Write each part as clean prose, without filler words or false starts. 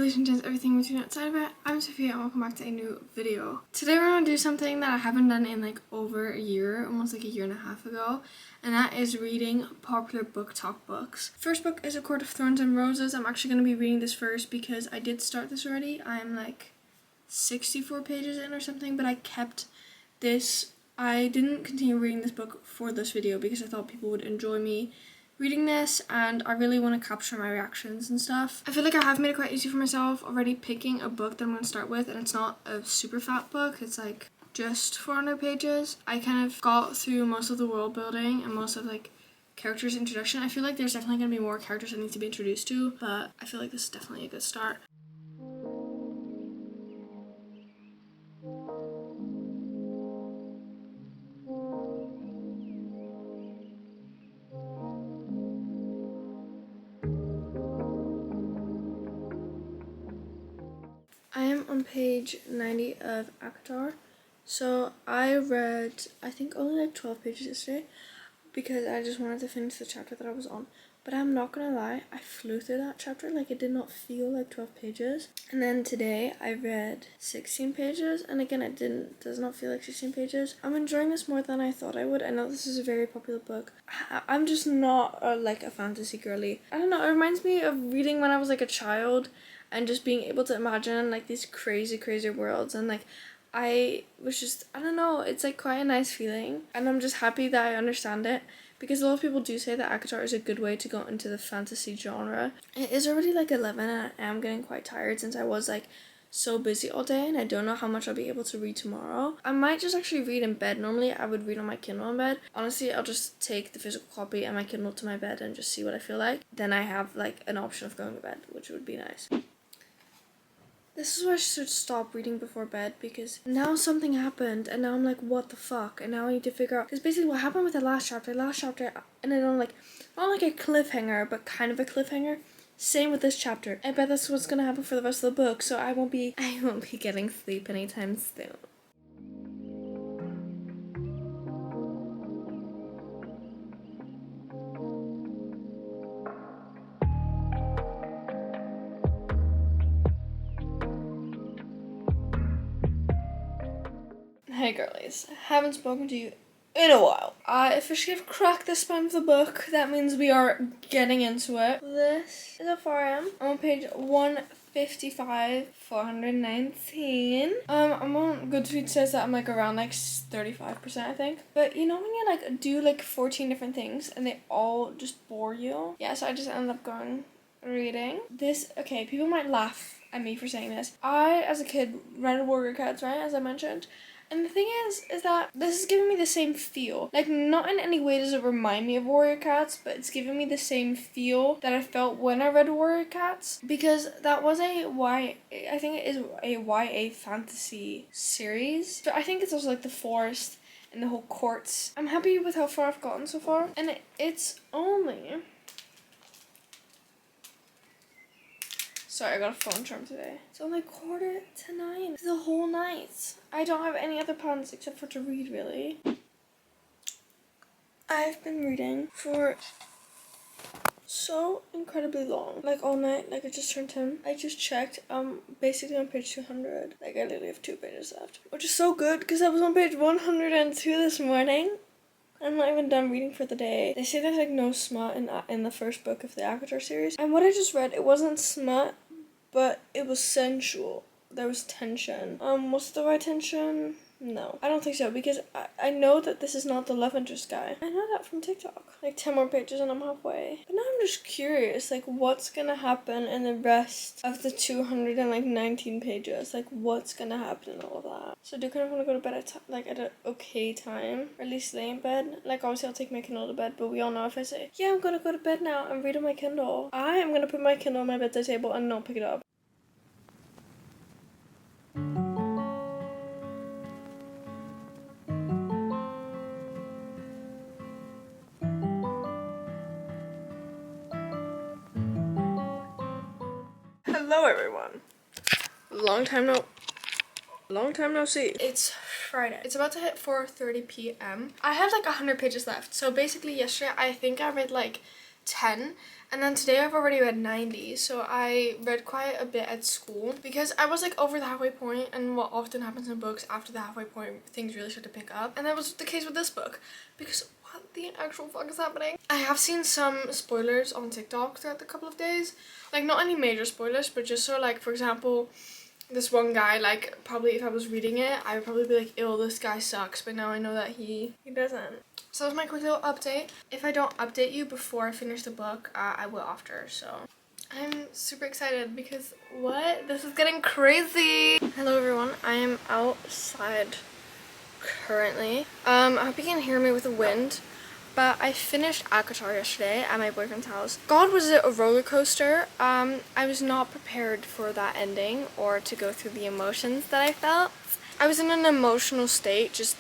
ladies and gents, everything between outside of it. I'm Sophia and welcome back to a new video. Today we're gonna do something that I haven't done in like over a year, almost like a year and a half ago, and that is reading popular BOOKTok books. First book is A Court of Thorns and Roses. I'm actually gonna be reading this first because I did start this already. I'm like 64 pages in or something, but I kept this. I didn't continue reading this book for this video because I thought people would enjoy me reading this, and I really want to capture my reactions and stuff. I feel like I have made it quite easy for myself already picking a book that I'm going to start with, and it's not a super fat book. It's like just 400 pages. I kind of got through most of the world building and most of like characters introduction. I feel like there's definitely going to be more characters I need to be introduced to, but I feel like this is definitely a good start. I am on page 90 of Akatar. So I read, I think only like 12 pages yesterday because I just wanted to finish the chapter that I was on. But I'm not gonna lie, I flew through that chapter, like it did not feel like 12 pages. And then today I read 16 pages, and again it does not feel like 16 pages. I'm enjoying this more than I thought I would. I know this is a very popular book. I'm just not like a fantasy girly. I don't know, it reminds me of reading when I was like a child and just being able to imagine like these crazy worlds, and like I was just, I don't know, it's like quite a nice feeling, and I'm just happy that I understand it, because a lot of people do say that Akatar is a good way to go into the fantasy genre. It is already like 11 and I am getting quite tired since I was like so busy all day, and I don't know how much I'll be able to read tomorrow. I might just actually read in bed. Normally I would read on my Kindle in bed. Honestly, I'll just take the physical copy and my Kindle to my bed and just see what I feel like. Then I have like an option of going to bed, which would be nice. This is why I should stop reading before bed, because now something happened and now I'm like, what the fuck? And now I need to figure out, because basically what happened with the last chapter ended on like, not like a cliffhanger, but kind of a cliffhanger. Same with this chapter. I bet that's what's gonna happen for the rest of the book, so I won't be getting sleep anytime soon. Hey girlies, haven't spoken to you in a while. I officially have cracked the spine of the book. That means we are getting into it. This is how far I am. I'm on page 155, 419. I'm on Goodreads, says that I'm like around like 35%, I think. But you know when you like do like 14 different things and they all just bore you? Yeah, so I just ended up going reading this. Okay, people might laugh at me for saying this. I, as a kid, read Warrior Cats, right, as I mentioned. And the thing is that this is giving me the same feel. Like, not in any way does it remind me of Warrior Cats, but it's giving me the same feel that I felt when I read Warrior Cats. Because that was I think it is a YA fantasy series. So I think it's also like the forest and the whole courts. I'm happy with how far I've gotten so far. And it's only... Sorry, I got a phone charm today. It's only 8:45 the whole night. I don't have any other plans except for to read, really. I've been reading for so incredibly long. Like all night, like I just turned 10. I just checked, basically on page 200. Like I literally have 2 pages left. Which is so good, because I was on page 102 this morning. I'm not even done reading for the day. They say there's like no smut in the first book of the Akatar series. And what I just read, it wasn't smut, but it was sensual. There was tension. Was it the right tension? No, I don't think so, because I know that this is not the love interest guy. I know that from TikTok. Like 10 more pages and I'm halfway. But now I'm just curious, like what's gonna happen in the rest of the 219 pages? Like what's gonna happen in all of that? So I do kind of want to go to bed at an okay time, or at least lay in bed. Like obviously I'll take my Kindle to bed, but we all know if I say, yeah, I'm gonna go to bed now and read on my Kindle, I am gonna put my Kindle on my bedside table and not pick it up. Hello everyone. Long time no see. It's Friday. It's about to hit 4:30 p.m. I have like 100 pages left. So basically yesterday I think I read like 10, and then today I've already read 90, so I read quite a bit at school because I was like over the halfway point, and what often happens in books, after the halfway point things really start to pick up, and that was the case with this book because what the actual fuck is happening? I have seen some spoilers on TikTok throughout the couple of days, like not any major spoilers, but just so like, for example, this one guy, like, probably if I was reading it, I would probably be like, ew, this guy sucks, but now I know that he doesn't. So that was my quick little update. If I don't update you before I finish the book, I will after, so. I'm super excited because, what? This is getting crazy! Hello everyone, I am outside currently. I hope you can hear me with the wind. But I finished ACOTAR yesterday at my boyfriend's house. God, was it a roller coaster. I was not prepared for that ending or to go through the emotions that I felt. I was in an emotional state just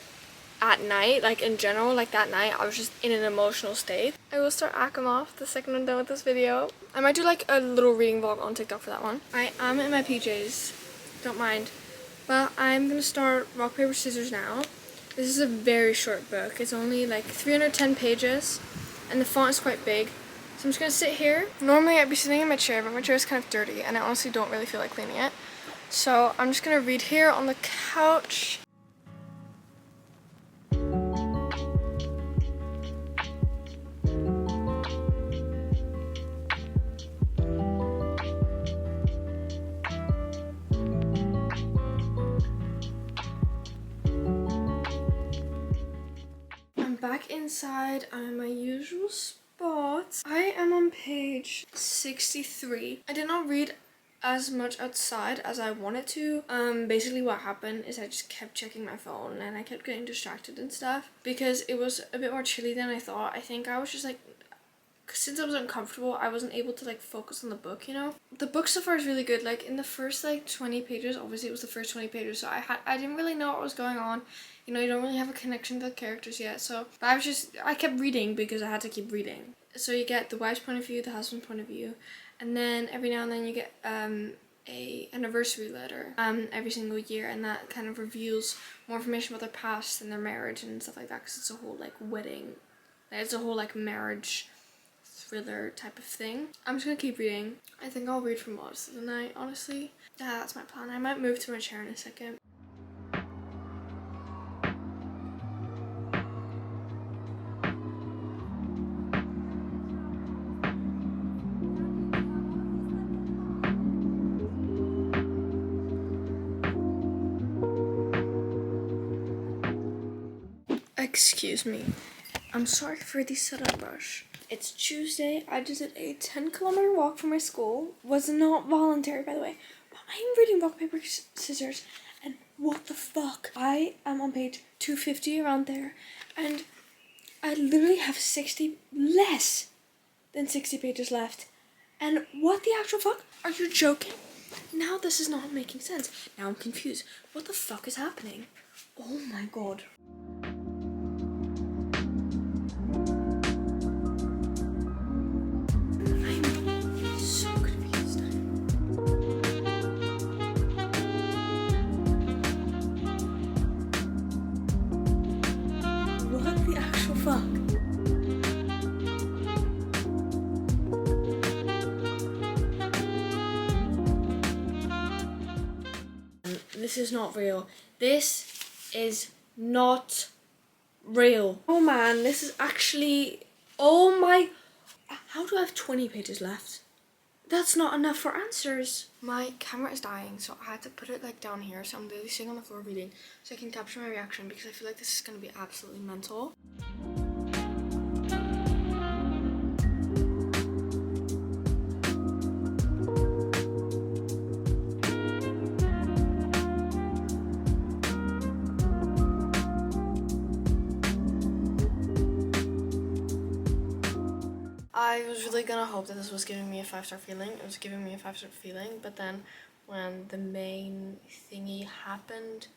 at night, like in general, like that night, I was just in an emotional state. I will start ACOM off the second I'm done with this video. I might do like a little reading vlog on TikTok for that one. I am in my PJs, don't mind. But I'm gonna start rock, paper, scissors now. This is a very short book. It's only like 310 pages and the font is quite big. So I'm just gonna sit here. Normally I'd be sitting in my chair, but my chair is kind of dirty and I honestly don't really feel like cleaning it. So I'm just gonna read here on the couch. Back inside, I'm in my usual spot. I am on page 63. I did not read as much outside as I wanted to. Basically what happened is I just kept checking my phone and I kept getting distracted and stuff because it was a bit more chilly than I thought. I think I was just like, since I was uncomfortable, I wasn't able to like focus on the book, you know? The book so far is really good. Like in the first like 20 pages, obviously it was the first 20 pages, so I didn't really know what was going on. You know, you don't really have a connection to the characters yet, so, but I kept reading because I had to keep reading. So you get the wife's point of view, the husband's point of view, and then every now and then you get a anniversary letter every single year, and that kind of reveals more information about their past and their marriage and stuff like that, because it's a whole like wedding, it's a whole like marriage thriller type of thing. I'm just gonna keep reading. I think I'll read for most of the night, honestly. Yeah, that's my plan. I might move to my chair in a second. Excuse me. I'm sorry for the sudden rush. It's Tuesday. I just did a 10-kilometer walk from my school. Was not voluntary, by the way. But I'm reading rock, paper, scissors. And what the fuck? I am on page 250, around there. And I literally have less than 60 pages left. And what the actual fuck? Are you joking? Now this is not making sense. Now I'm confused. What the fuck is happening? Oh my god. This is not real. This is not real. Oh man, this is actually, oh my, how do I have 20 pages left? That's not enough for answers. My camera is dying, so I had to put it like down here, so I'm literally sitting on the floor reading so I can capture my reaction because I feel like this is gonna be absolutely mental. I was really gonna hope that this was giving me a 5-star feeling. It was giving me a 5-star feeling, but then when the main thingy happened,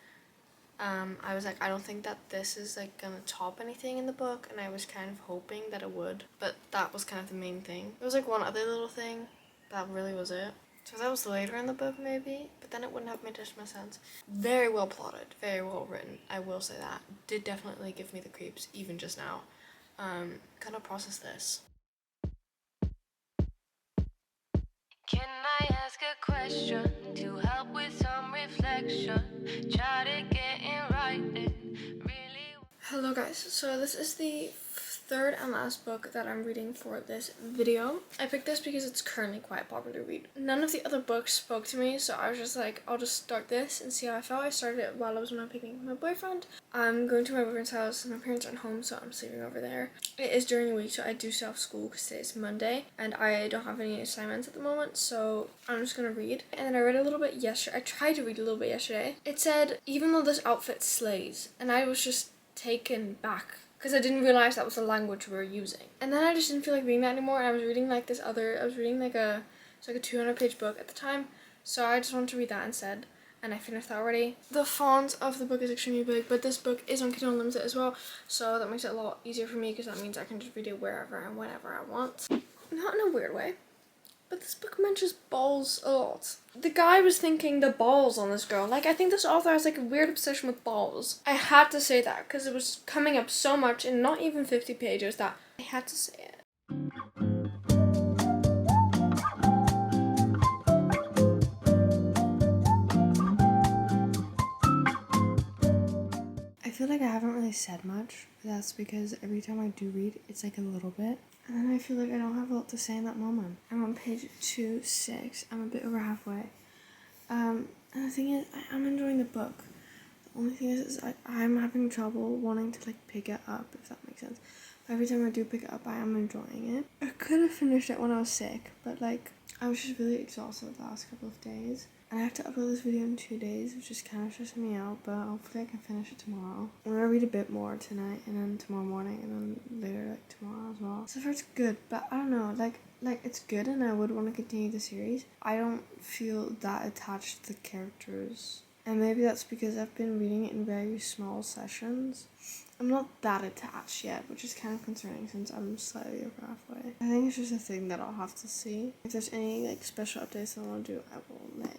I was like, I don't think that this is like gonna top anything in the book, and I was kind of hoping that it would, but that was kind of the main thing. There was like one other little thing, that really was it. So that was later in the book maybe, but then it wouldn't have made as much sense. Very well plotted, very well written, I will say that. Did definitely give me the creeps, even just now. Kind of process this. Can I ask a question to help with some reflection? Try to get in writing. Really. Hello guys, so this is the third and last book that I'm reading for this video. I picked this because it's currently quite popular to read. None of the other books spoke to me, so I was just like, I'll just start this and see how I felt. I started it while I was on a picnic with my boyfriend. I'm going to my boyfriend's house. My parents aren't home, so I'm sleeping over there. It is during the week, so I do still have school because today is Monday and I don't have any assignments at the moment, so I'm just gonna read. And then I read a little bit yesterday. I tried to read a little bit yesterday. It said, even though this outfit slays, and I was just taken back because I didn't realize that was the language we were using. And then I just didn't feel like reading that anymore, and I was reading like this other, I was reading like a 200-page book at the time, so I just wanted to read that instead, and I finished that already. The font of the book is extremely big, but this book is on Kindle Unlimited as well, so that makes it a lot easier for me because that means I can just read it wherever and whenever I want. Not in a weird way, but this book mentions balls a lot. The guy was thinking the balls on this girl. Like, I think this author has like a weird obsession with balls. I had to say that because it was coming up so much in not even 50 pages that I had to say it. I feel like I haven't really said much, but that's because every time I do read, it's like a little bit. And then I feel like I don't have a lot to say in that moment. I'm on page 2-6. I'm a bit over halfway. And the thing is, I'm enjoying the book. The only thing is I'm having trouble wanting to like pick it up, if that makes sense. But every time I do pick it up, I am enjoying it. I could have finished it when I was sick, but like I was just really exhausted the last couple of days. And I have to upload this video in 2 days, which is kind of stressing me out, but hopefully I can finish it tomorrow. I'm gonna read a bit more tonight, and then tomorrow morning, and then later like tomorrow as well. So far it's good, but I don't know, like it's good and I would want to continue the series. I don't feel that attached to the characters. And maybe that's because I've been reading it in very small sessions. I'm not that attached yet, which is kind of concerning since I'm slightly over halfway. I think it's just a thing that I'll have to see. If there's any like special updates I want to do, I will let